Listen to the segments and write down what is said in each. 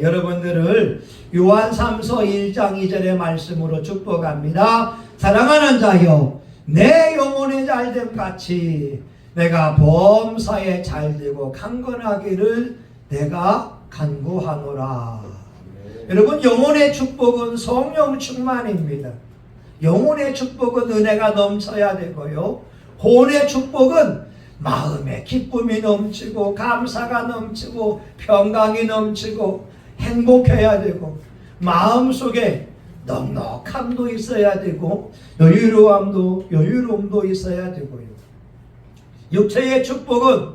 여러분들을 요한 3서 1장 2절의 말씀으로 축복합니다. 사랑하는 자여, 내 영혼이 잘됨 같이 내가 범사에 잘되고 강건하기를 내가 간구하노라. 여러분, 영혼의 축복은 성령 충만입니다. 영혼의 축복은 은혜가 넘쳐야 되고요, 혼의 축복은 마음에 기쁨이 넘치고 감사가 넘치고 평강이 넘치고 행복해야 되고, 마음속에 넉넉함도 있어야 되고 여유로움도 있어야 되고요. 육체의 축복은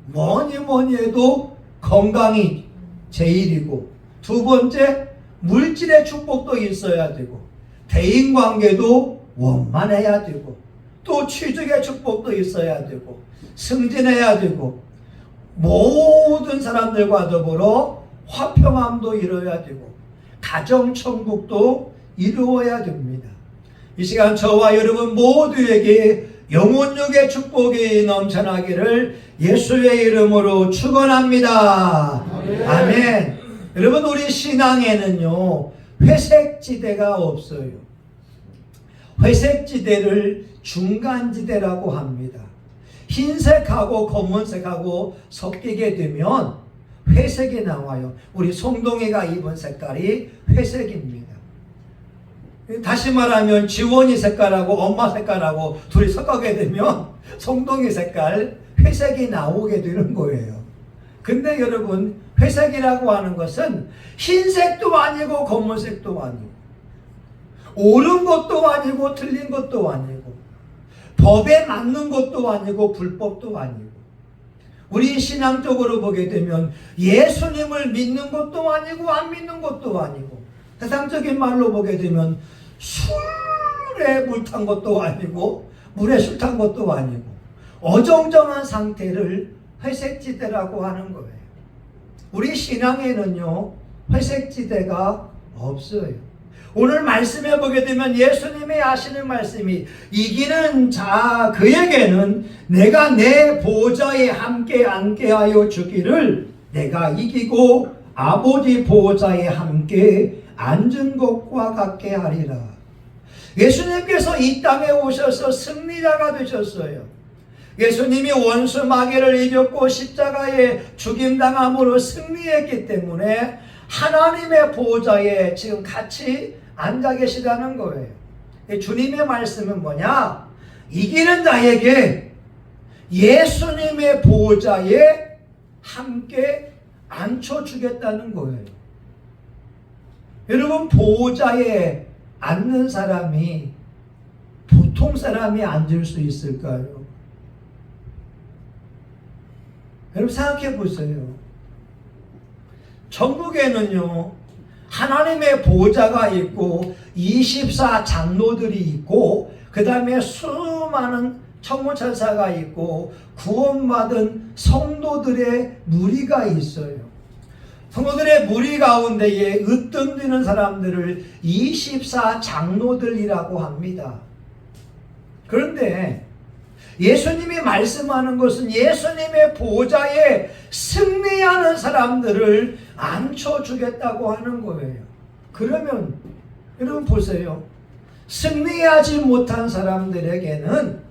뭐니 해도 건강이 제일이고, 두 번째 물질의 축복도 있어야 되고, 대인관계도 원만해야 되고, 또 취직의 축복도 있어야 되고, 승진해야 되고, 모든 사람들과 더불어 화평함도 이루어야 되고, 가정천국도 이루어야 됩니다. 이 시간 저와 여러분 모두에게 영혼육의 축복이 넘쳐나기를 예수의 이름으로 축원합니다. 아멘. 여러분, 우리 신앙에는요, 회색지대가 없어요. 회색지대를 중간지대라고 합니다. 흰색하고 검은색하고 섞이게 되면 회색이 나와요. 우리 송동이가 입은 색깔이 회색입니다. 다시 말하면 지원이 색깔하고 엄마 색깔하고 둘이 섞게 되면 송동이 색깔 회색이 나오게 되는 거예요. 근데 여러분, 회색이라고 하는 것은 흰색도 아니고 검은색도 아니고, 옳은 것도 아니고 틀린 것도 아니고, 법에 맞는 것도 아니고 불법도 아니고, 우리 신앙적으로 보게 되면 예수님을 믿는 것도 아니고 안 믿는 것도 아니고, 세상적인 말로 보게 되면 술에 물 탄 것도 아니고 물에 술 탄 것도 아니고, 어정쩡한 상태를 회색지대라고 하는 거예요. 우리 신앙에는요, 회색지대가 없어요. 오늘 말씀해 보게 되면 예수님이 하시는 말씀이, 이기는 자 그에게는 내가 내 보좌에 함께 앉게 하여 주기를 내가 이기고 아버지 보좌에 함께 앉은 것과 같게 하리라. 예수님께서 이 땅에 오셔서 승리자가 되셨어요. 예수님이 원수 마귀를 이겼고 십자가에 죽임당함으로 승리했기 때문에 하나님의 보좌에 지금 같이 앉아 계시다는 거예요. 주님의 말씀은 뭐냐? 이기는 자에게 예수님의 보좌에 함께 앉혀주겠다는 거예요. 여러분, 보좌에 앉는 사람이 보통 사람이 앉을 수 있을까요? 여러분, 생각해 보세요. 천국에는요, 하나님의 보좌가 있고 24 장로들이 있고, 그 다음에 수많은 천문천사가 있고 구원받은 성도들의 무리가 있어요. 성도들의 무리 가운데에 으뜸되는 사람들을 24 장로들이라고 합니다. 그런데 예수님이 말씀하는 것은 예수님의 보좌에 승리하는 사람들을 앉혀주겠다고 하는 거예요. 그러면 여러분 보세요. 승리하지 못한 사람들에게는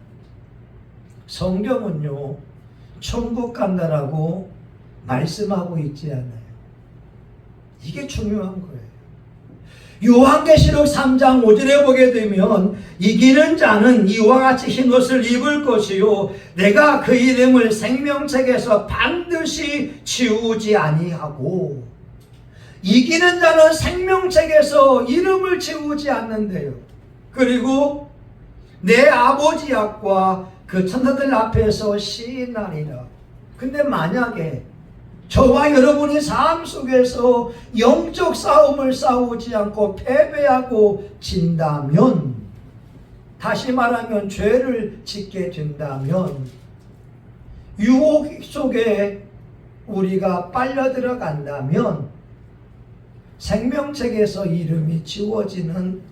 성경은요, 천국 간다라고 말씀하고 있지 않아요. 이게 중요한 거예요. 요한계시록 3장 5절에 보게 되면, 이기는 자는 이와 같이 흰 옷을 입을 것이요 내가 그 이름을 생명책에서 반드시 지우지 아니하고, 이기는 자는 생명책에서 이름을 지우지 않는데요, 그리고 내 아버지 앞과 그 천사들 앞에서 시인하리라. 근데 만약에 저와 여러분이 삶 속에서 영적 싸움을 싸우지 않고 패배하고 진다면, 다시 말하면 죄를 짓게 된다면, 유혹 속에 우리가 빨려 들어간다면 생명책에서 이름이 지워지는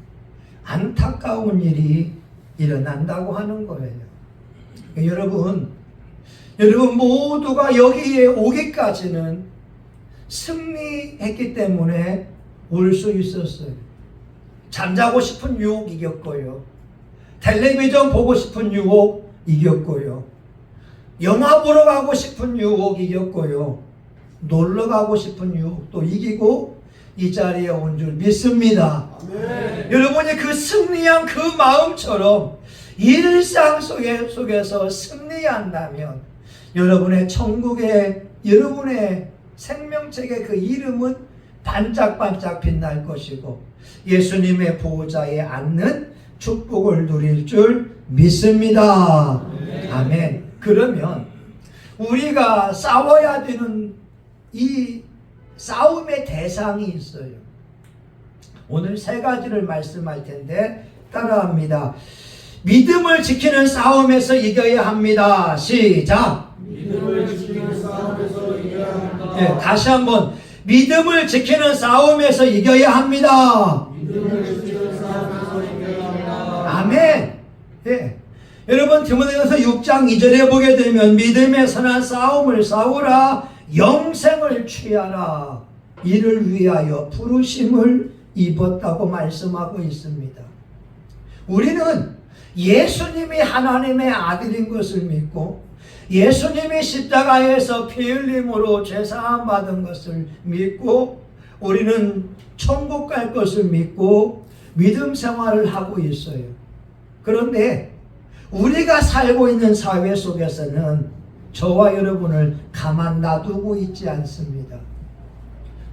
안타까운 일이 일어난다고 하는 거예요. 여러분 모두가 여기에 오기까지는 승리했기 때문에 올 수 있었어요. 잠자고 싶은 유혹 이겼고요. 텔레비전 보고 싶은 유혹 이겼고요. 영화 보러 가고 싶은 유혹 이겼고요. 놀러 가고 싶은 유혹도 이기고 이 자리에 온 줄 믿습니다. 아멘. 여러분이 그 승리한 그 마음처럼 일상 속에서 승리한다면 여러분의 천국에 여러분의 생명책의 그 이름은 반짝반짝 빛날 것이고 예수님의 보호자에 앉는 축복을 누릴 줄 믿습니다. 아멘. 아멘. 그러면 우리가 싸워야 되는 이 싸움의 대상이 있어요. 오늘 세 가지를 말씀할 텐데 따라합니다. 믿음을 지키는 싸움에서 이겨야 합니다. 시작. 믿음을 지키는 싸움에서 이겨야 합니다. 네, 다시 한번 믿음을 지키는 싸움에서 이겨야 합니다. 믿음을 지키는 싸움에서 이겨야 합니다. 아멘. 네. 여러분 디모데전서 6장 2절에 보게 되면 믿음의 선한 싸움을 싸우라 영생을 취하라 이를 위하여 부르심을 입었다고 말씀하고 있습니다. 우리는 예수님이 하나님의 아들인 것을 믿고 예수님이 십자가에서 피 흘림으로 죄사함 받은 것을 믿고 우리는 천국 갈 것을 믿고 믿음 생활을 하고 있어요. 그런데 우리가 살고 있는 사회 속에서는 저와 여러분을 가만 놔두고 있지 않습니다.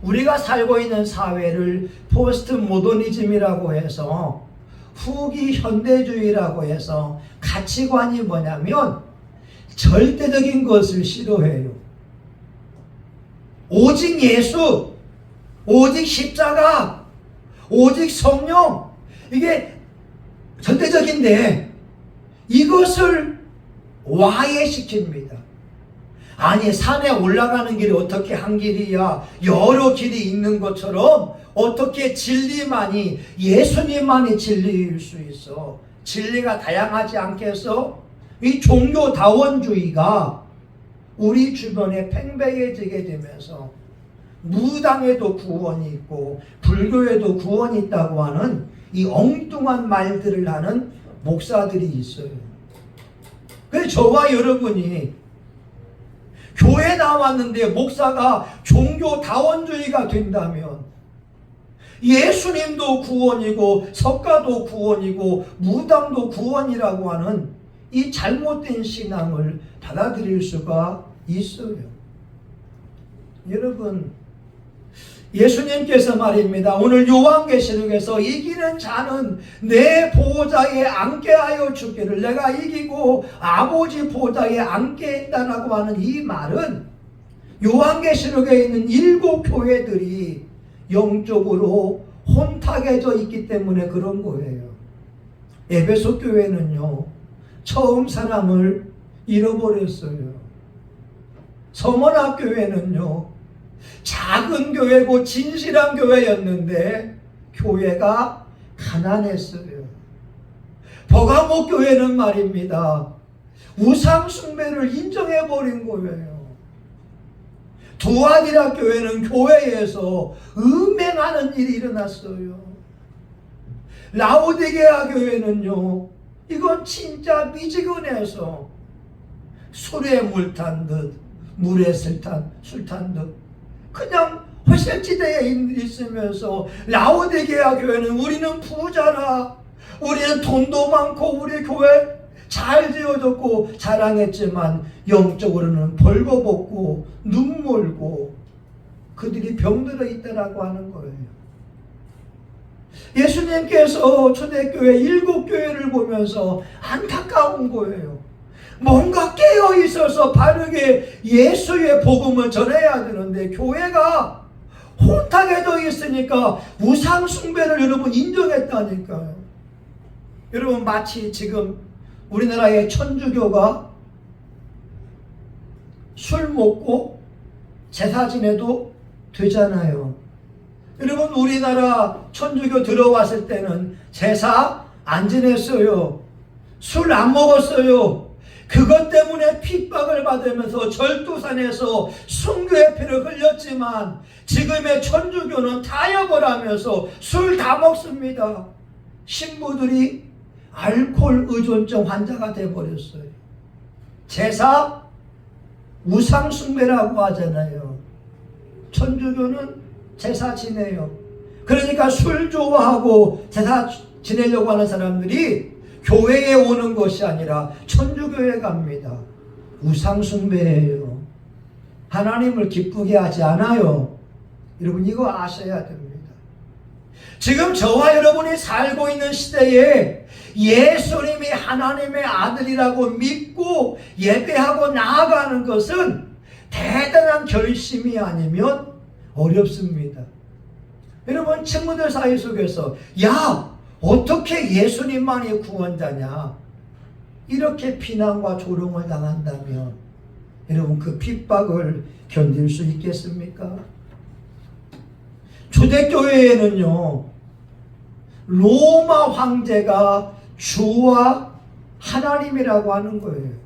우리가 살고 있는 사회를 포스트 모더니즘이라고 해서 후기 현대주의라고 해서 가치관이 뭐냐면 절대적인 것을 싫어해요. 오직 예수, 오직 십자가, 오직 성령, 이게 절대적인데 이것을 와해시킵니다. 아니 산에 올라가는 길이 어떻게 한 길이야, 여러 길이 있는 것처럼 어떻게 진리만이 예수님만이 진리일 수 있어. 진리가 다양하지 않겠어? 이 종교다원주의가 우리 주변에 팽배해지게 되면서 무당에도 구원이 있고 불교에도 구원이 있다고 하는 이 엉뚱한 말들을 하는 목사들이 있어요. 그래서 저와 여러분이 교회 나왔는데 목사가 종교다원주의가 된다면 예수님도 구원이고 석가도 구원이고 무당도 구원이라고 하는 이 잘못된 신앙을 받아들일 수가 있어요. 여러분 예수님께서 말입니다. 오늘 요한계시록에서 이기는 자는 내 보호자에 앉게 하여 주기를, 내가 이기고 아버지 보호자에 앉게 했다라고 하는 이 말은 요한계시록에 있는 7 교회들이 영적으로 혼탁해져 있기 때문에 그런 거예요. 에베소 교회는요 처음 사람을 잃어버렸어요. 서머나 교회는요 작은 교회고 진실한 교회였는데 교회가 가난했어요. 버가모 교회는 말입니다 우상 숭배를 인정해버린 거예요. 두아디라 교회는 교회에서 음행하는 일이 일어났어요. 라오디게아 교회는요 이건 진짜 미지근해서 술에 물 탄 듯 물에 술 탄 듯 그냥 회색지대에 있으면서 라오디게아 교회는 우리는 부자라, 우리는 돈도 많고 우리 교회 잘 지어졌고 자랑했지만 영적으로는 벌거벗고 눈물고 그들이 병들어 있다라고 하는 거예요. 예수님께서 초대교회 7 교회를 보면서 안타까운 거예요. 뭔가 깨어 있어서 바르게 예수의 복음을 전해야 되는데 교회가 혼탁해져 있으니까 우상 숭배를 여러분 인정했다니까요. 여러분 마치 지금 우리나라의 천주교가 술 먹고 제사 지내도 되잖아요. 여러분 우리나라 천주교 들어왔을 때는 제사 안 지냈어요. 술 안 먹었어요. 그것 때문에 핍박을 받으면서 절도산에서 순교의 피를 흘렸지만 지금의 천주교는 타협을 하면서 술 다 먹습니다. 신부들이 알코올 의존증 환자가 되어버렸어요. 제사 우상 숭배라고 하잖아요. 천주교는 제사 지내요. 그러니까 술 좋아하고 제사 지내려고 하는 사람들이 교회에 오는 것이 아니라 천주교에 갑니다. 우상 숭배예요. 하나님을 기쁘게 하지 않아요. 여러분 이거 아셔야 됩니다. 지금 저와 여러분이 살고 있는 시대에 예수님이 하나님의 아들이라고 믿고 예배하고 나아가는 것은 대단한 결심이 아니면 어렵습니다. 여러분 친구들 사이 속에서 야 어떻게 예수님만이 구원자냐 이렇게 비난과 조롱을 당한다면 여러분 그 핍박을 견딜 수 있겠습니까? 초대교회에는요 로마 황제가 주와 하나님이라고 하는 거예요.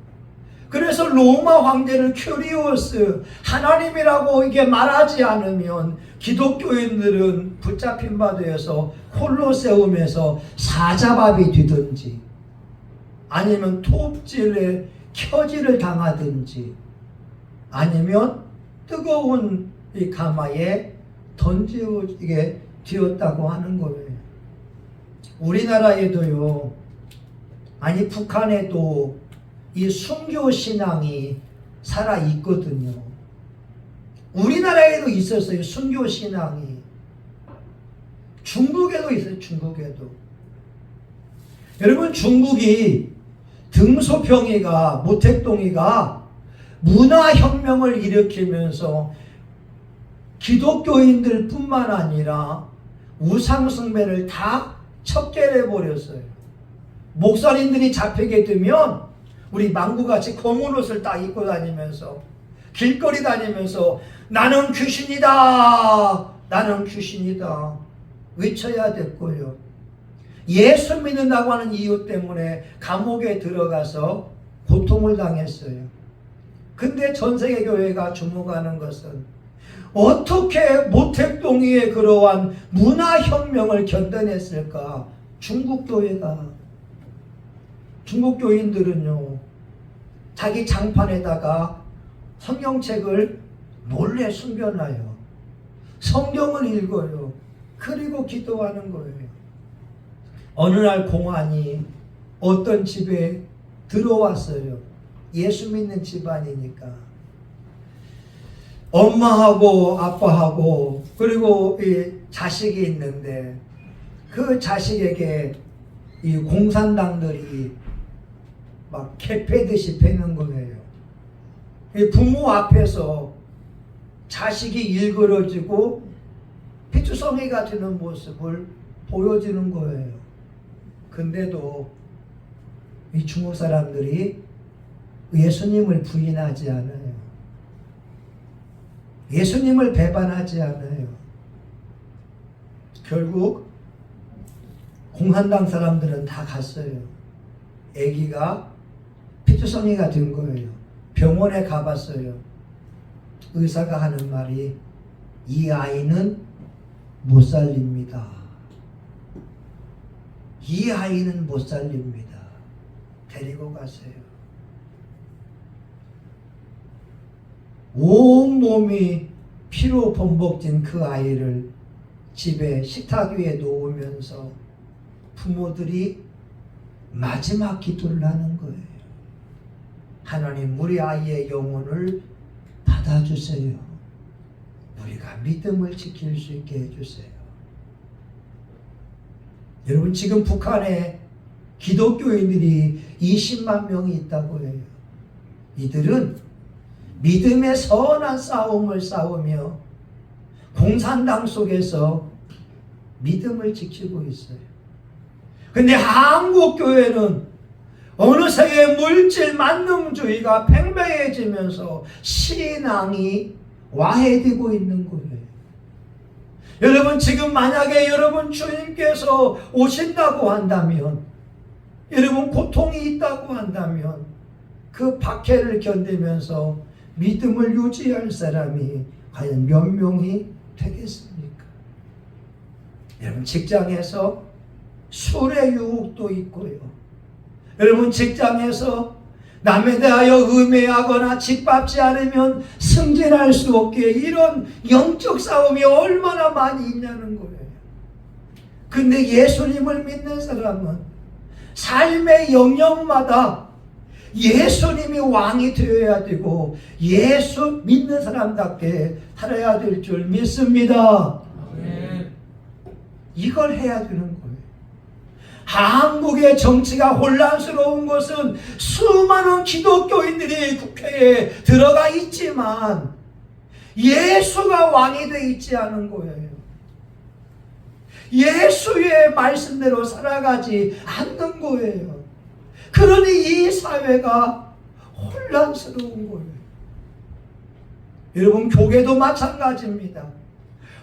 그래서 로마 황제는 큐리오스 하나님이라고 이게 말하지 않으면 기독교인들은 붙잡힌 바 되어서 콜로세움에서 사자밥이 되든지 아니면 톱질에 켜지를 당하든지 아니면 뜨거운 이 가마에 던지게 되었다고 하는 거예요. 우리나라에도요 아니 북한에도 이 순교 신앙이 살아 있거든요. 우리나라에도 있었어요. 순교 신앙이. 중국에도 있어요. 중국에도. 여러분 중국이 등소평이가 모택동이가 문화혁명을 일으키면서 기독교인들 뿐만 아니라 우상숭배를 다 척결해버렸어요. 목사님들이 잡히게 되면 우리 망구같이 검은 옷을 딱 입고 다니면서 길거리 다니면서 나는 귀신이다 나는 귀신이다 외쳐야 됐고요. 예수 믿는다고 하는 이유 때문에 감옥에 들어가서 고통을 당했어요. 근데 전세계 교회가 주목하는 것은 어떻게 모택동이의 그러한 문화혁명을 견뎌냈을까? 중국 교인들은요 자기 장판에다가 성경책을 몰래 숨겨놔요. 성경을 읽어요. 그리고 기도하는 거예요. 어느 날 공안이 어떤 집에 들어왔어요. 예수 믿는 집안이니까. 엄마하고 아빠하고 그리고 이 자식이 있는데 그 자식에게 이 공산당들이 막 개패듯이 패는 거예요. 이 부모 앞에서 자식이 일그러지고 피투성이가 되는 모습을 보여주는 거예요. 근데도 이 중국 사람들이 예수님을 부인하지 않아요. 예수님을 배반하지 않아요. 결국 공산당 사람들은 다 갔어요. 아기가 피투성이가 된 거예요. 병원에 가봤어요. 의사가 하는 말이 이 아이는 못 살립니다. 이 아이는 못 살립니다. 데리고 가세요. 온몸이 피로 범벅진 그 아이를 집에 식탁 위에 놓으면서 부모들이 마지막 기도를 하는 거예요. 하나님 우리 아이의 영혼을 받아주세요. 우리가 믿음을 지킬 수 있게 해주세요. 여러분 지금 북한에 기독교인들이 20만 명이 있다고 해요. 이들은 믿음의 선한 싸움을 싸우며 공산당 속에서 믿음을 지키고 있어요. 근데 한국 교회는 어느새 물질 만능주의가 팽배해지면서 신앙이 와해되고 있는 거예요. 여러분 지금 만약에 여러분 주님께서 오신다고 한다면 여러분 고통이 있다고 한다면 그 박해를 견디면서 믿음을 유지할 사람이 과연 몇 명이 되겠습니까? 여러분, 직장에서 술의 유혹도 있고요. 여러분, 직장에서 남에 대하여 음해하거나 짓밟지 않으면 승진할 수 없기에 이런 영적 싸움이 얼마나 많이 있냐는 거예요. 근데 예수님을 믿는 사람은 삶의 영역마다 예수님이 왕이 되어야 되고 예수 믿는 사람답게 살아야 될 줄 믿습니다. 이걸 해야 되는 거예요. 한국의 정치가 혼란스러운 것은 수많은 기독교인들이 국회에 들어가 있지만 예수가 왕이 되어 있지 않은 거예요. 예수의 말씀대로 살아가지 않는 거예요. 그러니 이 사회가 혼란스러운 거예요. 여러분, 교계도 마찬가지입니다.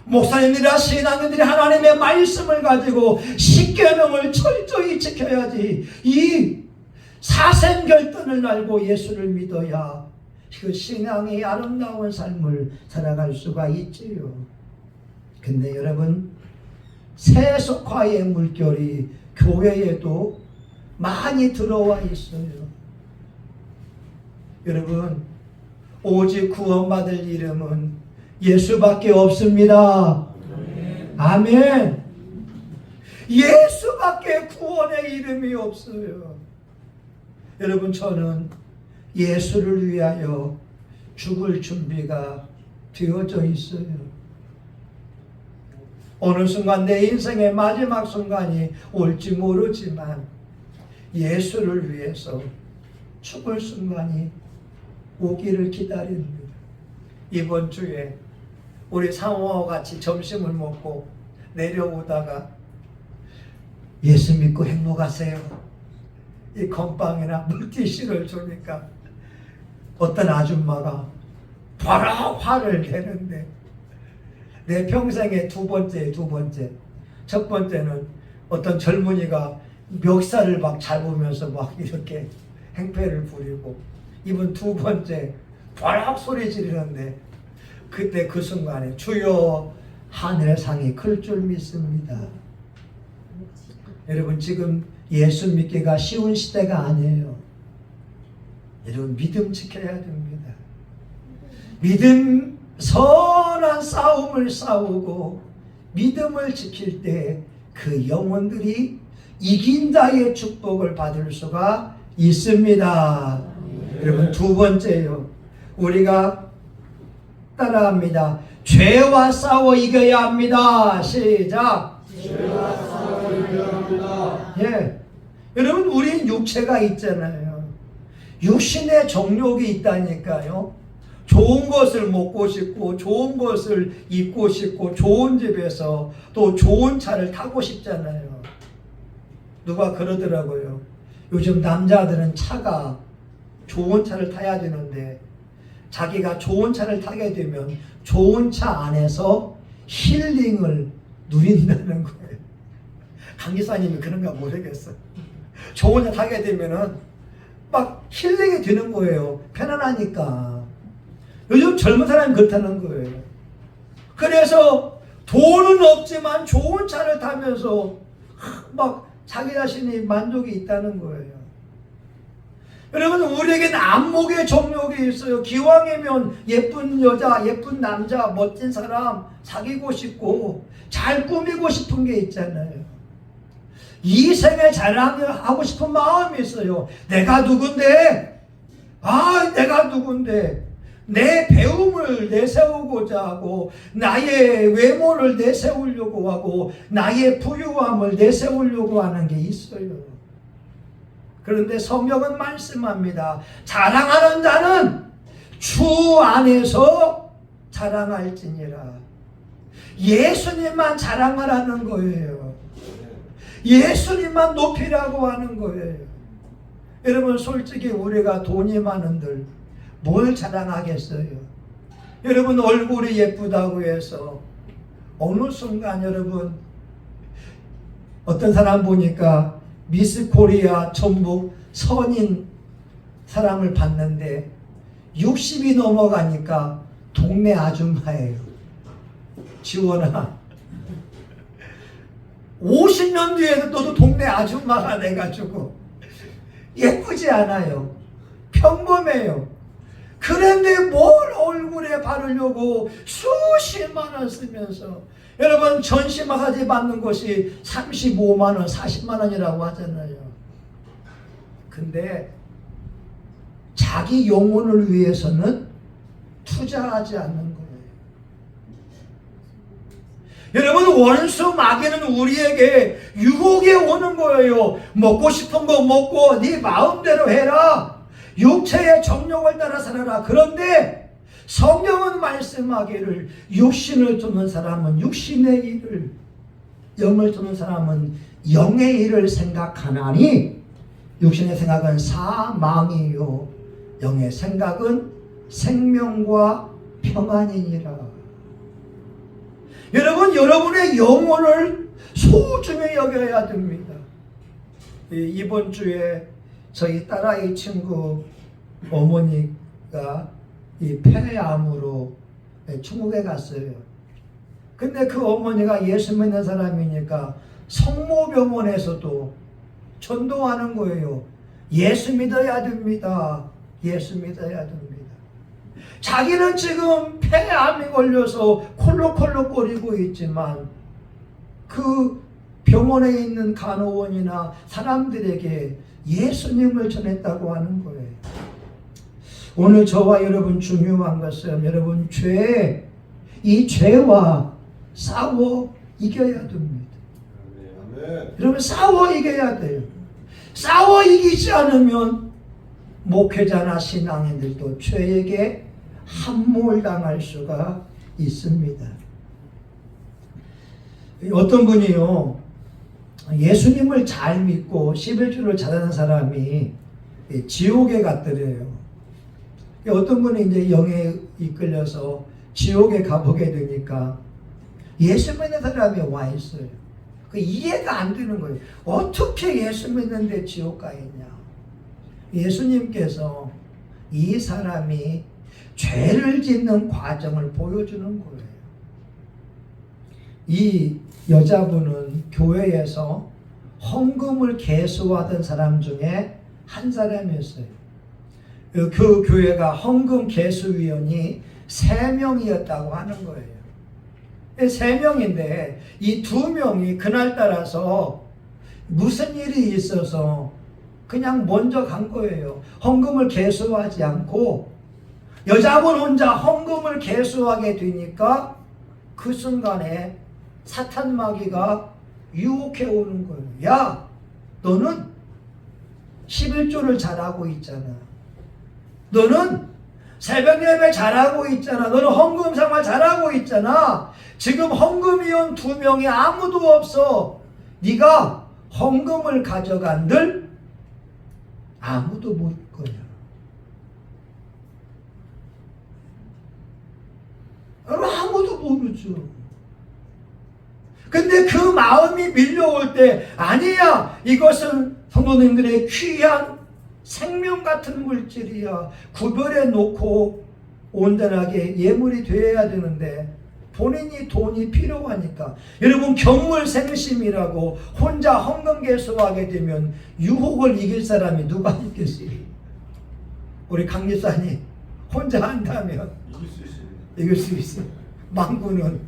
목사님들이나 신앙인들이 하나님의 말씀을 가지고 십계명을 철저히 지켜야지 이 사생결단을 알고 예수를 믿어야 그 신앙의 아름다운 삶을 살아갈 수가 있지요. 근데 여러분, 세속화의 물결이 교회에도 많이 들어와 있어요. 여러분, 오직 구원받을 이름은 예수밖에 없습니다. 아멘. 예수밖에 구원의 이름이 없어요. 여러분, 저는 예수를 위하여 죽을 준비가 되어져 있어요. 어느 순간 내 인생의 마지막 순간이 올지 모르지만 예수를 위해서 죽을 순간이 오기를 기다립니다. 이번 주에 우리 상호와 같이 점심을 먹고 내려오다가 예수 믿고 행복하세요. 이 건빵이나 물티슈를 주니까 어떤 아줌마가 바로 화를 내는데 내 평생의 두 번째. 첫 번째는 어떤 젊은이가 멱살을 막 잡으면서 막 이렇게 행패를 부리고, 이번 두 번째 바락 소리 지르는데 그때 그 순간에 주여 하늘의 상이 클 줄 믿습니다. 여러분, 지금 예수 믿기가 쉬운 시대가 아니에요. 여러분, 믿음 지켜야 됩니다. 믿음, 선한 싸움을 싸우고 믿음을 지킬 때 그 영혼들이 이긴 자의 축복을 받을 수가 있습니다. 여러분, 두 번째요. 우리가 따라합니다. 죄와 싸워 이겨야 합니다. 시작. 죄와 싸워 이겨야 합니다. 예. 여러분, 우린 육체가 있잖아요. 육신의 정욕이 있다니까요. 좋은 것을 먹고 싶고 좋은 것을 입고 싶고 좋은 집에서 또 좋은 차를 타고 싶잖아요. 누가 그러더라고요. 요즘 남자들은 차가 좋은 차를 타야 되는데 자기가 좋은 차를 타게 되면 좋은 차 안에서 힐링을 누린다는 거예요. 강 기사님이 그런가 모르겠어요. 좋은 차 타게 되면은 막 힐링이 되는 거예요. 편안하니까. 요즘 젊은 사람이 그렇다는 거예요. 그래서 돈은 없지만 좋은 차를 타면서 막 자기 자신이 만족이 있다는 거예요. 여러분, 우리에게는 안목의 정욕이 있어요. 기왕이면 예쁜 여자, 예쁜 남자, 멋진 사람 사귀고 싶고 잘 꾸미고 싶은 게 있잖아요. 이 생에 자랑하고 싶은 마음이 있어요. 내가 누군데? 내가 누군데? 내 배움을 내세우고자 하고 나의 외모를 내세우려고 하고 나의 부유함을 내세우려고 하는 게 있어요. 그런데 성경은 말씀합니다. 자랑하는 자는 주 안에서 자랑할지니라. 예수님만 자랑하라는 거예요. 예수님만 높이라고 하는 거예요. 여러분, 솔직히 우리가 돈이 많은들 뭘 자랑하겠어요? 여러분, 얼굴이 예쁘다고 해서 어느 순간 여러분, 어떤 사람 보니까 미스 코리아 전북 선인 사람을 봤는데 60이 넘어가니까 동네 아줌마예요. 지원아, 50년 뒤에도 너도 동네 아줌마가 돼가지고 예쁘지 않아요. 평범해요. 그런데 뭘 얼굴에 바르려고 수십만 원 쓰면서, 여러분 전신 마사지 받는 곳이 35만 원, 40만 원이라고 하잖아요. 근데 자기 영혼을 위해서는 투자하지 않는 거예요. 여러분, 원수 마귀는 우리에게 유혹에 오는 거예요. 먹고 싶은 거 먹고 네 마음대로 해라. 육체의 정욕을 따라 살아라. 그런데 성경은 말씀하기를 육신을 쫓는 사람은 육신의 일을, 영을 쫓는 사람은 영의 일을 생각하나니 육신의 생각은 사망이요 영의 생각은 생명과 평안이니라. 여러분, 여러분의 영혼을 소중히 여겨야 됩니다. 이번 주에 저희 딸아이 친구 어머니가 이 폐암으로 중국에 갔어요. 근데 그 어머니가 예수 믿는 사람이니까 성모병원에서도 전도하는 거예요. 예수 믿어야 됩니다. 예수 믿어야 됩니다. 자기는 지금 폐암이 걸려서 콜록콜록거리고 있지만 그 병원에 있는 간호원이나 사람들에게 예수님을 전했다고 하는 거예요. 오늘 저와 여러분 중요한 것은 여러분 이 죄와 싸워 이겨야 됩니다. 아멘. 여러분 싸워 이겨야 돼요. 싸워 이기지 않으면 목회자나 신앙인들도 죄에게 함몰당할 수가 있습니다. 어떤 분이요, 예수님을 잘 믿고 11주를 잘하는 사람이 지옥에 갔더래요. 어떤 분이 이제 영에 이끌려서 지옥에 가보게 되니까 예수 믿는 사람이 와 있어요. 이해가 안 되는 거예요. 어떻게 예수 믿는데 지옥 가 있냐. 예수님께서 이 사람이 죄를 짓는 과정을 보여주는 거예요. 이 여자분은 교회에서 헌금을 개수하던 사람 중에 한 사람이었어요. 그 교회가 헌금 개수위원이 3명이었다고 하는 거예요. 3명인데 이 2명이 그날따라서 무슨 일이 있어서 그냥 먼저 간 거예요. 헌금을 개수하지 않고 여자분 혼자 헌금을 개수하게 되니까 그 순간에 사탄 마귀가 유혹해 오는 거예요. 야, 너는 11조를 잘하고 있잖아. 너는 새벽 예배 잘하고 있잖아. 너는 헌금 생활 잘하고 있잖아. 지금 헌금위원 2명이 아무도 없어. 네가 헌금을 가져간들 아무도 못 거야. 아무도 모르죠. 근데 그 마음이 밀려올 때 아니야, 이것은 성도님들의 귀한 생명 같은 물질이야. 구별해 놓고 온전하게 예물이 되어야 되는데 본인이 돈이 필요하니까. 여러분, 경물생심이라고 혼자 헌금 개수하게 되면 유혹을 이길 사람이 누가 있겠어요? 우리 강 집사님 혼자 한다면 이길 수 있어요. 망구는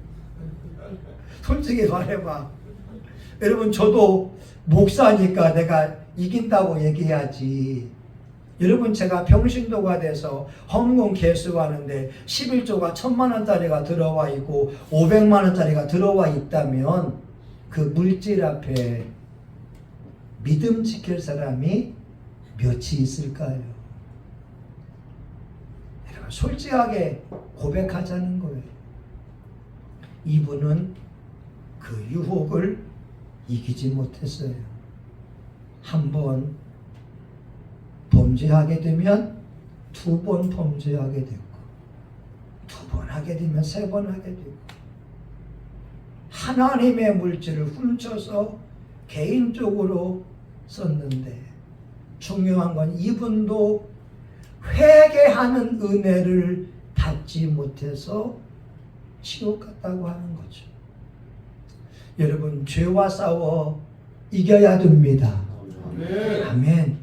솔직히 말해봐. 여러분, 저도 목사니까 내가 이긴다고 얘기해야지. 여러분, 제가 평신도가 돼서 헌금 개수하는데 11조가 1000만원짜리가 들어와 있고 500만원짜리가 들어와 있다면 그 물질 앞에 믿음 지킬 사람이 몇이 있을까요? 여러분, 솔직하게 고백하자는 거예요. 이분은 그 유혹을 이기지 못했어요. 한번 범죄하게 되면 2번 범죄하게 되고, 2번 하게 되면 3번 하게 되고, 하나님의 물질을 훔쳐서 개인적으로 썼는데, 중요한 건 이분도 회개하는 은혜를 받지 못해서 지옥 갔다고 하는 거죠. 여러분, 죄와 싸워 이겨야 됩니다. 아멘. 아멘.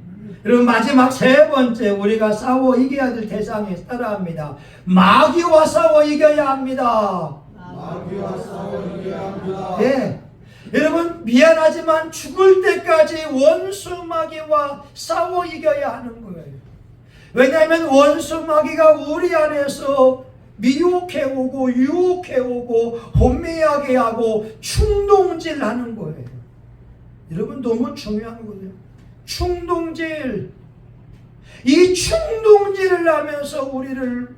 여러분, 마지막 세 번째 우리가 싸워 이겨야 될 대상이 따라합니다. 마귀와 싸워 이겨야 합니다. 마귀와 싸워 이겨야 합니다. 네. 여러분, 미안하지만 죽을 때까지 원수 마귀와 싸워 이겨야 하는 거예요. 왜냐하면 원수 마귀가 우리 안에서 미혹해오고 유혹해오고 혼미하게 하고 충동질하는 거예요. 여러분, 너무 중요한 거예요. 충동질. 이 충동질을 하면서 우리를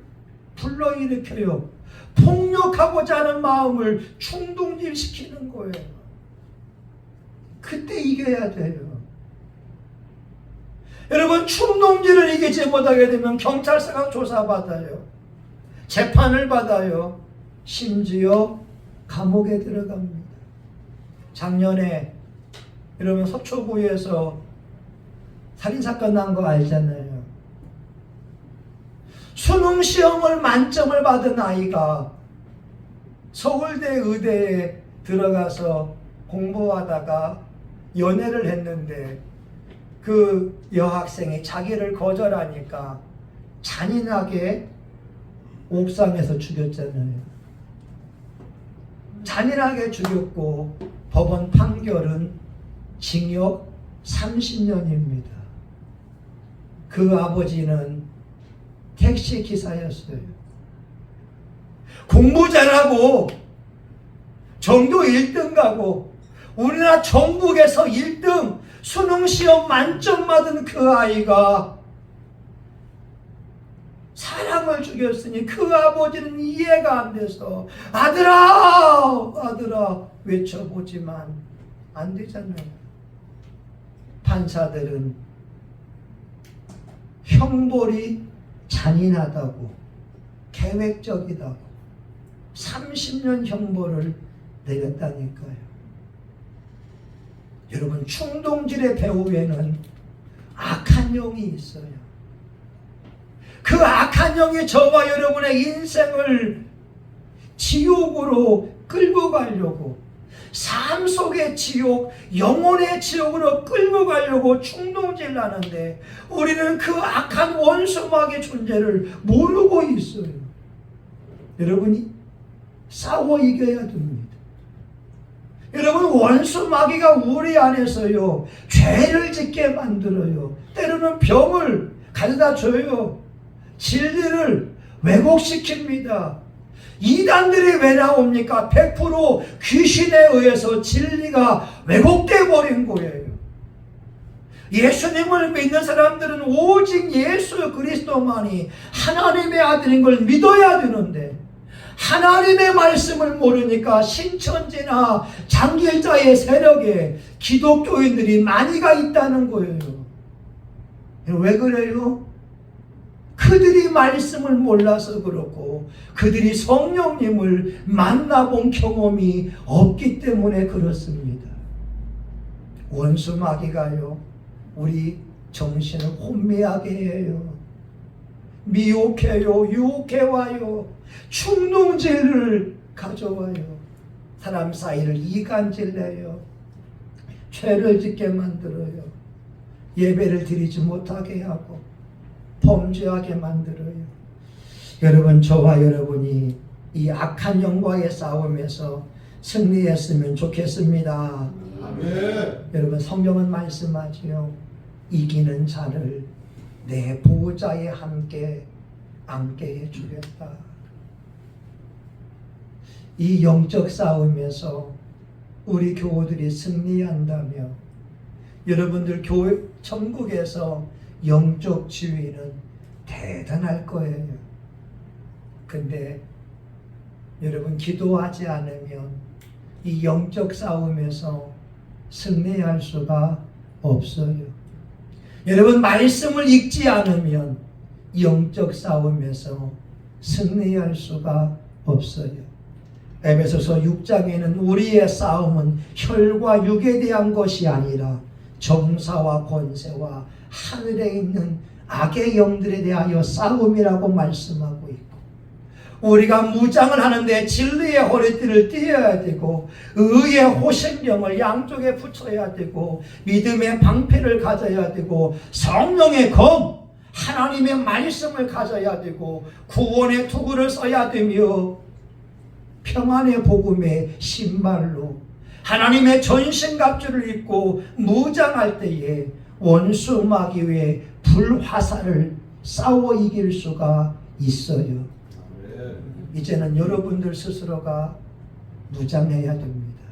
불러일으켜요. 폭력하고자 하는 마음을 충동질시키는 거예요. 그때 이겨야 돼요. 여러분, 충동질을 이기지 못하게 되면 경찰서가 조사받아요. 재판을 받아요. 심지어 감옥에 들어갑니다. 작년에 여러분 서초구에서 살인사건 난 거 알잖아요. 수능시험을 만점을 받은 아이가 서울대 의대에 들어가서 공부하다가 연애를 했는데 그 여학생이 자기를 거절하니까 잔인하게 옥상에서 죽였잖아요. 잔인하게 죽였고 법원 판결은 징역 30년입니다. 그 아버지는 택시 기사였어요. 공부 잘하고 전교 1등 가고 우리나라 전국에서 1등 수능시험 만점 받은 그 아이가 사람을 죽였으니 그 아버지는 이해가 안 돼서 아들아 아들아 외쳐보지만 안 되잖아요. 판사들은 형벌이 잔인하다고 계획적이다고 30년 형벌을 내렸다니까요. 여러분, 충동질의 배후에는 악한 영이 있어요. 그 악한 영이 저와 여러분의 인생을 지옥으로 끌고 가려고, 삶 속의 지옥, 영혼의 지옥으로 끌고 가려고 충동질 하는데 우리는 그 악한 원수마귀의 존재를 모르고 있어요. 여러분이 싸워 이겨야 됩니다. 여러분, 원수 마귀가 우리 안에서요 죄를 짓게 만들어요. 때로는 병을 가져다 줘요. 진리를 왜곡시킵니다. 이단들이 왜 나옵니까? 100% 귀신에 의해서 진리가 왜곡돼 버린 거예요. 예수님을 믿는 사람들은 오직 예수 그리스도만이 하나님의 아들인 걸 믿어야 되는데 하나님의 말씀을 모르니까 신천지나 장길자의 세력에 기독교인들이 많이가 있다는 거예요. 왜 그래요? 그들이 말씀을 몰라서 그렇고 그들이 성령님을 만나본 경험이 없기 때문에 그렇습니다. 원수 마귀가요 우리 정신을 혼미하게 해요. 미혹해요. 유혹해와요. 충동질을 가져와요. 사람 사이를 이간질내요. 죄를 짓게 만들어요. 예배를 드리지 못하게 하고 범죄하게 만들어요. 여러분, 저와 여러분이 이 악한 영과의 싸움에서 승리했으면 좋겠습니다. 아멘. 여러분, 성경은 말씀하지요. 이기는 자를 내 보좌에 함께 앉게 해주겠다. 이 영적 싸움에서 우리 교우들이 승리한다며 여러분들 교회 천국에서 영적 지위는 대단할 거예요. 근데 여러분, 기도하지 않으면 이 영적 싸움에서 승리할 수가 없어요. 여러분, 말씀을 읽지 않으면 영적 싸움에서 승리할 수가 없어요. 에베소서 6장에는 우리의 싸움은 혈과 육에 대한 것이 아니라 정사와 권세와 하늘에 있는 악의 영들에 대하여 싸움이라고 말씀하고 있고, 우리가 무장을 하는데 진리의 허리띠를 띠어야 되고, 의의 호신경을 양쪽에 붙여야 되고, 믿음의 방패를 가져야 되고, 성령의 검, 하나님의 말씀을 가져야 되고, 구원의 투구를 써야 되며, 평안의 복음의 신발로 하나님의 전신갑주를 입고 무장할 때에 원수 마귀의 불화살을 싸워 이길 수가 있어요. 이제는 여러분들 스스로가 무장해야 됩니다.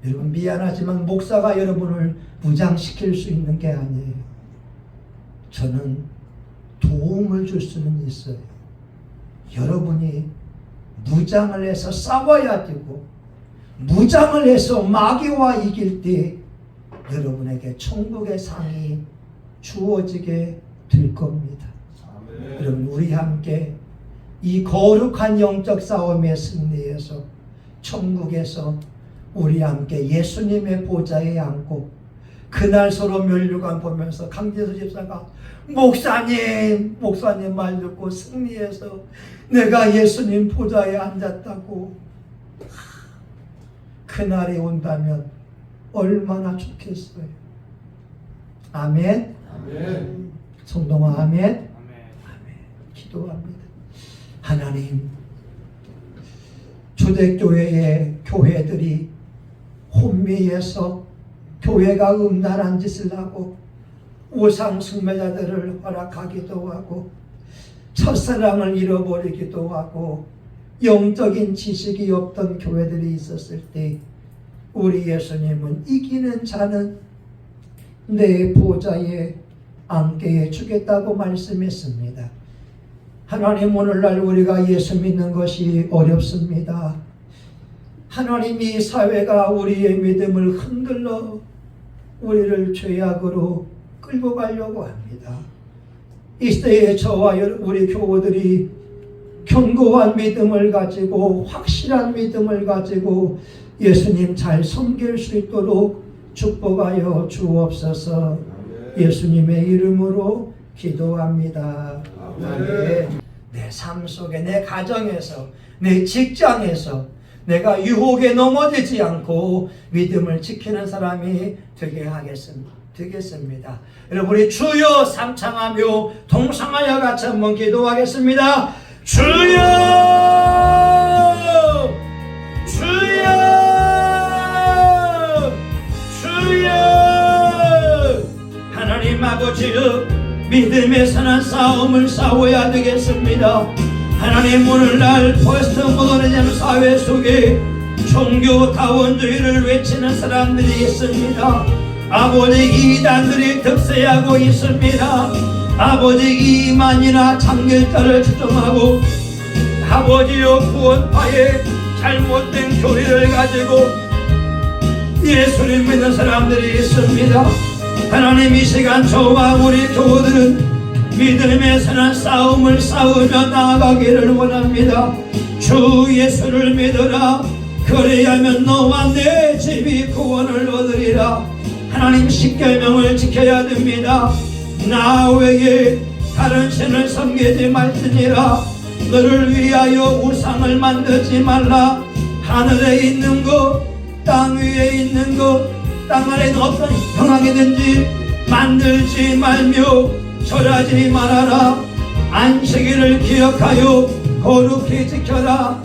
여러분, 미안하지만 목사가 여러분을 무장시킬 수 있는 게 아니에요. 저는 도움을 줄 수는 있어요. 여러분이 무장을 해서 싸워야 되고, 무장을 해서 마귀와 이길 때 여러분에게 천국의 상이 주어지게 될 겁니다. 여러분, 우리 함께 이 거룩한 영적 싸움의 승리에서 천국에서 우리 함께 예수님의 보좌에 앉고, 그날 서로 면류관 보면서 강재수 집사가 목사님 말 듣고 승리해서 내가 예수님 보좌에 앉았다고, 그날이 온다면 얼마나 좋겠어요. 아멘. 아멘. 성동아 아멘. 아멘. 기도합니다. 하나님, 초대교회의 교회들이 혼미해서 교회가 음란한 짓을 하고 우상 숭배자들을 허락하기도 하고 첫사랑을 잃어버리기도 하고 영적인 지식이 없던 교회들이 있었을 때, 우리 예수님은 이기는 자는 내 보좌에 앉게 해주겠다고 말씀했습니다. 하나님, 오늘날 우리가 예수 믿는 것이 어렵습니다. 하나님, 이 사회가 우리의 믿음을 흔들러 우리를 죄악으로 끌고 가려고 합니다. 이 시대에 저와 우리 교우들이 견고한 믿음을 가지고 확실한 믿음을 가지고 예수님 잘 섬길 수 있도록 축복하여 주옵소서. 예수님의 이름으로 기도합니다. 아멘. 내 삶 속에, 내 가정에서, 내 직장에서 내가 유혹에 넘어지지 않고 믿음을 지키는 사람이 되겠습니다. 여러분, 우리 주여 삼창하며 동상하여 같이 한번 기도하겠습니다. 주여, 주여, 주여. 하나님 아버지여, 믿음의 선한 싸움을 싸워야 되겠습니다. 하나님, 오늘날 포스트 모더니즘 사회 속에 종교 다원주의를 외치는 사람들이 있습니다. 아버지, 이단들이 득세하고 있습니다. 아버지, 이만이나 장길자를 추종하고 아버지여, 구원파의 잘못된 교리를 가지고 예수를 믿는 사람들이 있습니다. 하나님, 이 시간 저와 우리 교우들은 믿음의 선한 싸움을 싸우며 나아가기를 원합니다. 주 예수를 믿어라. 그래야면 너와 내 집이 구원을 얻으리라. 하나님, 십계명을 지켜야 됩니다. 나 외에 다른 신을 섬기지 말지니라. 너를 위하여 우상을 만들지 말라. 하늘에 있는 것, 땅 위에 있는 것, 땅 아래 있는 어떤 형상이든지 만들지 말며 절하지 말아라. 안식일을 기억하여 거룩히 지켜라.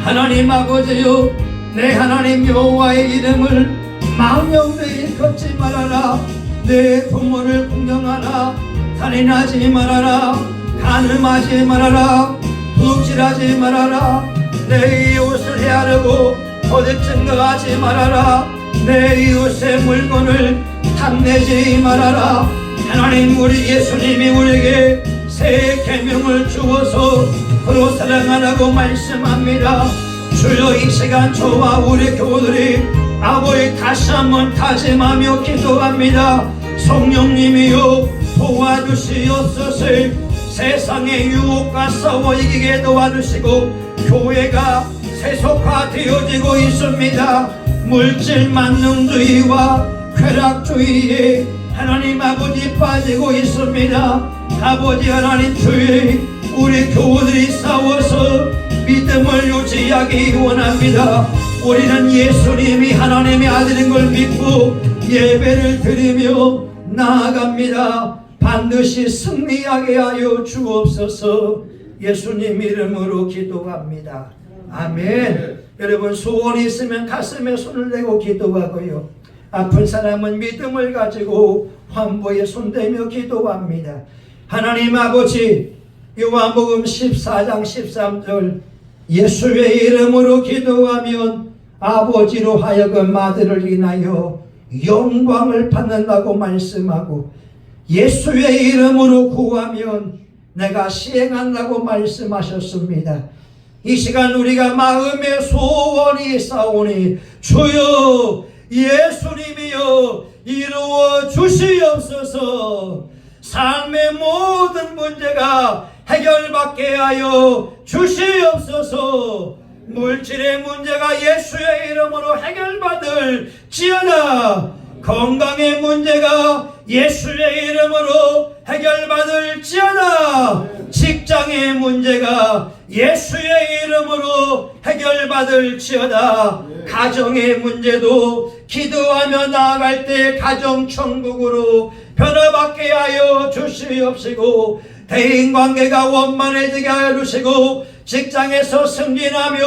하나님 아버지여, 내 하나님 여호와의 이름을 망령되이 걷지 말아라. 내 부모를 공경하라. 살인하지 말아라. 간음하지 말아라. 도둑질하지 말아라. 내 이웃을 헤아르고 거짓 증거하지 말아라. 내 이웃의 물건을 탐내지 말아라. 하나님, 우리 예수님이 우리에게 새 계명을 주어서 서로 사랑하라고 말씀합니다. 주여, 이 시간 저와 우리 교우들이 아버지 다시 한번 다짐하며 기도합니다. 성령님이여, 도와주시옵소서. 세상의 유혹과 싸워 이기게 도와주시고 교회가 세속화되어지고 있습니다. 물질 만능주의와 쾌락주의에 하나님 아버지 빠지고 있습니다. 아버지 하나님 주의 우리 교우들이 싸워서 믿음을 유지하기 원합니다. 우리는 예수님이 하나님의 아들인 걸 믿고 예배를 드리며 나아갑니다. 반드시 승리하게 하여 주옵소서. 예수님 이름으로 기도합니다. 아멘. 여러분 소원이 있으면 가슴에 손을 대고 기도하고요. 아픈 사람은 믿음을 가지고 환부에 손대며 기도합니다. 하나님 아버지, 요한복음 14장 13절 예수의 이름으로 기도하면 아버지로 하여금 아들을 인하여 영광을 받는다고 말씀하고 예수의 이름으로 구하면 내가 시행한다고 말씀하셨습니다. 이 시간 우리가 마음의 소원이 있사오니 주여 예수님이여 이루어 주시옵소서. 삶의 모든 문제가 해결받게 하여 주시옵소서. 물질의 문제가 예수의 이름으로 해결받을 지어다. 건강의 문제가 예수의 이름으로 해결받을 지어다. 직장의 문제가 예수의 이름으로 해결받을 지어다. 가정의 문제도 기도하며 나아갈 때 가정천국으로 변화받게 하여 주시옵시고 대인관계가 원만해지게 하여 주시고 직장에서 승진하며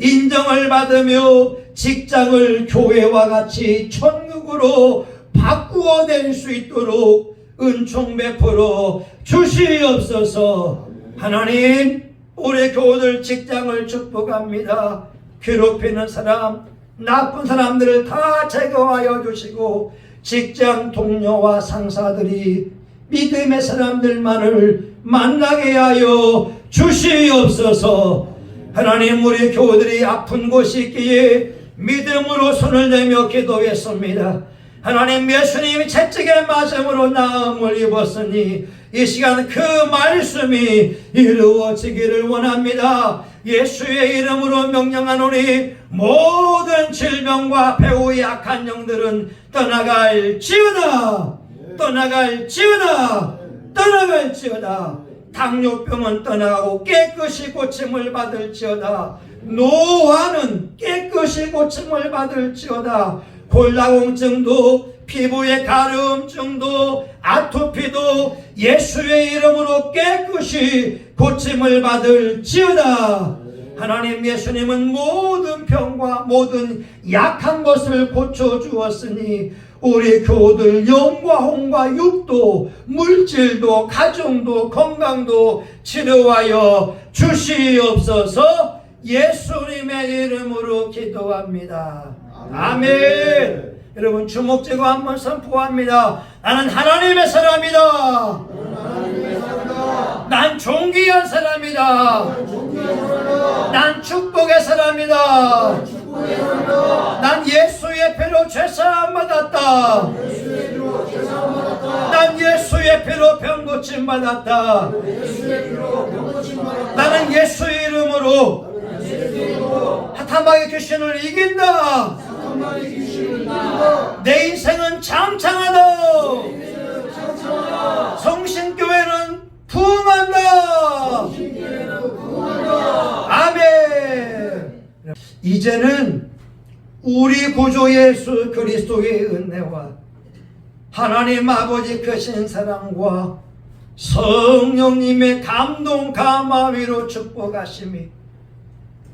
인정을 받으며 직장을 교회와 같이 천국으로 바꾸어낼 수 있도록 은총 베풀어 주시옵소서. 하나님 우리 교우들 직장을 축복합니다. 괴롭히는 사람 나쁜 사람들을 다 제거하여 주시고 직장 동료와 상사들이 믿음의 사람들만을 만나게 하여 주시옵소서. 하나님 우리 교우들이 아픈 곳이 있기에 믿음으로 손을 내며 기도했습니다. 하나님 예수님이 채찍의 맞음으로 나음을 입었으니 이 시간 그 말씀이 이루어지기를 원합니다. 예수의 이름으로 명령하노니 모든 질병과 배후 약한 영들은 떠나갈지어다. 떠나갈지어다. 떠나갈지어다. 당뇨병은 떠나가고 깨끗이 고침을 받을지어다. 노화는 깨끗이 고침을 받을지어다. 골다공증도 피부의 가려움증도 아토피도 예수의 이름으로 깨끗이 고침을 받을지어다. 하나님 예수님은 모든 병과 모든 약한 것을 고쳐주었으니 우리 교우들 영과 혼과 육도 물질도 가정도 건강도 치료하여 주시옵소서. 예수님의 이름으로 기도합니다. 아멘. 여러분 주목제고 한번 선포합니다. 나는 하나님의 사람이다. 난 존귀한 사람이다. 난 축복의 사람이다. 난 예수의 피로 죄사함 받았다. 난 예수의 피로 병고침 받았다. 나는 예수의 이름으로 사탄마귀 귀신을 이긴다. 내 인생은 장창하다. 성신교회는 부흥한다. 아멘. 이제는 우리 구주 예수 그리스도의 은혜와 하나님 아버지 크신 사랑과 성령님의 감동 감화위로 축복하심이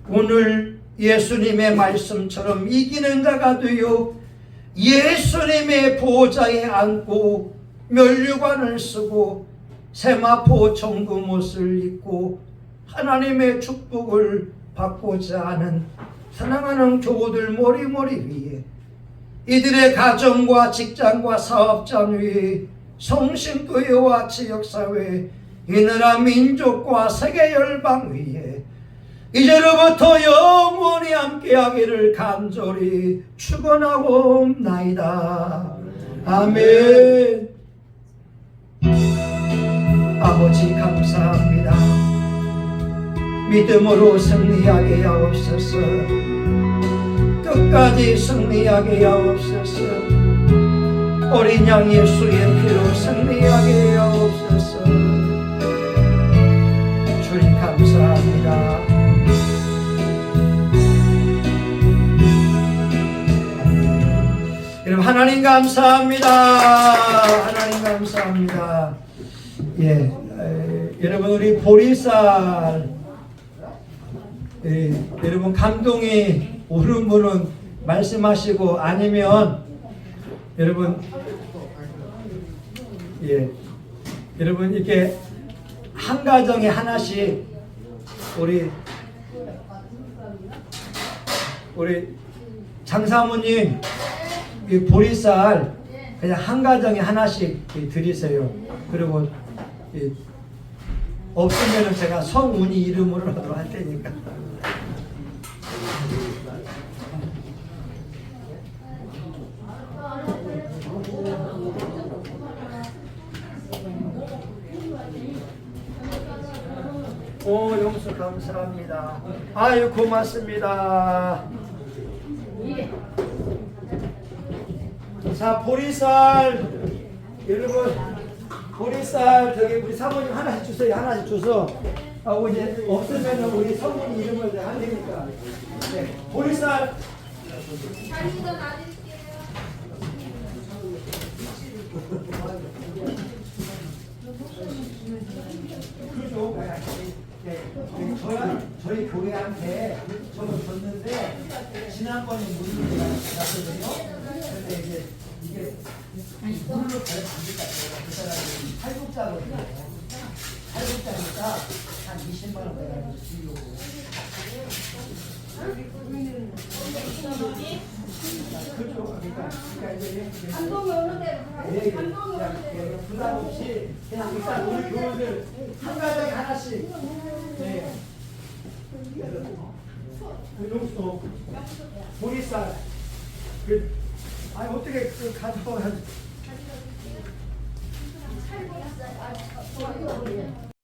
오늘 예수님의 말씀처럼 이기는 자가 되어 예수님의 보좌에 앉고 면류관을 쓰고 세마포 정금옷을 입고 하나님의 축복을 받고자 하는 사랑하는 교우들 머리머리 위에 이들의 가정과 직장과 사업장 위에 성신교회와 지역사회 이 나라 민족과 세계 열방 위에 이제로부터 영원히 함께하기를 간절히 축원하옵나이다. 아멘. 아버지 감사합니다. 믿음으로 승리하게 하옵소서. 끝까지 승리하게 하옵소서. 어린 양 예수의 피로 승리하게 하옵소서. 주님 감사합니다. 여러분 하나님 감사합니다. 하나님 감사합니다. 여러분 우리 보리쌀 여러분 감동이 오는 분은 말씀하시고 아니면 여러분 여러분 이렇게 한 가정에 하나씩 우리 장사모님 이 보리쌀 그냥 한 가정에 하나씩 드리세요. 그리고 없으면 제가 성운이 이름으로 하도록 할 테니까. 오, 용서 감사합니다. 아유, 고맙습니다. 자, 보리쌀, 여러분, 보리쌀, 저기 우리 사모님 하나씩 주세요. 하나씩 줘서. 하고 이제 없으면 우리 성모님 이름을 내가 할 테니까. 네, 보리쌀. 그죠? 저희 교회한테 저거 줬는데 지난번에 물을 놨거든요. 근데 이게 물로 잘 만들까 그 사람이 팔국자거든요. 팔국자니까 한 20만 원 내가 주려고. 그죠? 그러니까 이제 감동이 오는 대로 부담 없이 그냥 일단 우리 교우들 한 가정에 하나씩. 네. 용수 보리쌀. 아니 어떻게 가져가?